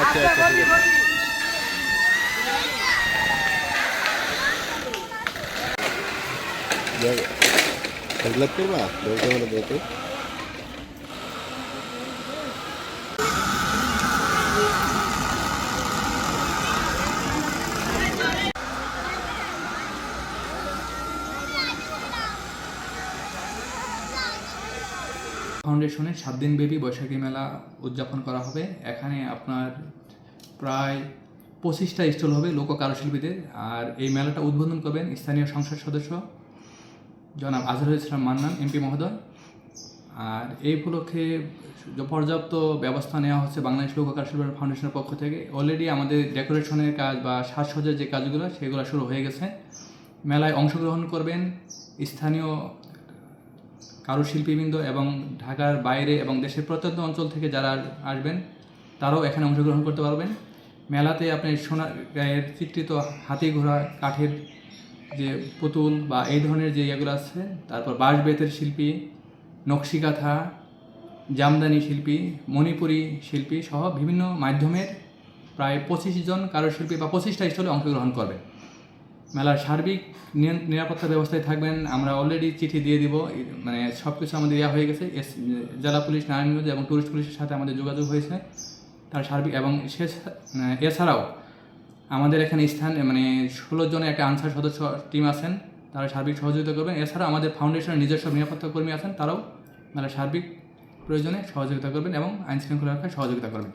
আচ্ছা আচ্ছা ঠিক আছে। হেডলাইট করবা বলতে মানে বলতে ফাউন্ডেশনের 7 দিনব্যাপী বৈশাখী মেলা উদযাপন করা হবে। এখানে আপনার প্রায় 25টা স্টল হবে লোক কারুশিল্পীদের। আর এই মেলাটা উদ্বোধন করবেন স্থানীয় সংসদ সদস্য জনাব আজহারুল ইসলাম মান্নান এমপি মহোদয়। আর এই উপলক্ষে পর্যাপ্ত ব্যবস্থা নেওয়া হচ্ছে বাংলাদেশ লোক কারুশিল্প ফাউন্ডেশনের পক্ষ থেকে। অলরেডি আমাদের ডেকোরেশনের কাজ বা সাজসজ্জার যে কাজগুলো সেগুলো শুরু হয়ে গেছে। মেলায় অংশগ্রহণ করবেন স্থানীয় কারুশিল্পীবৃন্দ এবং ঢাকার বাইরে এবং দেশের প্রত্যন্ত অঞ্চল থেকে যারা আসবেন তারাও এখানে অংশগ্রহণ করতে পারবেন। মেলাতে আপনি সোনার গায়ের চিত্রিত হাতি ঘোড়া কাঠের যে পুতুল বা এই ধরনের যে ইয়েগুলো আছে, তারপর বাঁশ বেতের শিল্পী, নকশিকাঁথা, জামদানি শিল্পী, মণিপুরী শিল্পী সহ বিভিন্ন মাধ্যমের প্রায় 25 জন কারুশিল্পী বা 25টা স্টলে অংশগ্রহণ করবে। মেলার সার্বিক নিরাপত্তা ব্যবস্থায় থাকবেন। আমরা অলরেডি চিঠি দিয়ে দিব, মানে সব কিছু আমাদের দেওয়া হয়ে গেছে। জেলা পুলিশ নারায়ণগঞ্জ এবং টুরিস্ট পুলিশের সাথে আমাদের যোগাযোগ হয়েছে। তার সার্বিক এবং এছাড়াও আমাদের এখানে মানে 16 জনের একটা আনসার সদস্য টিম আছেন, তারা সার্বিক সহযোগিতা করবেন। এছাড়াও আমাদের ফাউন্ডেশনের নিজস্ব নিরাপত্তা কর্মী আছেন, তারাও মেলার সার্বিক প্রয়োজনে সহযোগিতা করবেন এবং আইনশৃঙ্খলা রক্ষায় সহযোগিতা করবেন।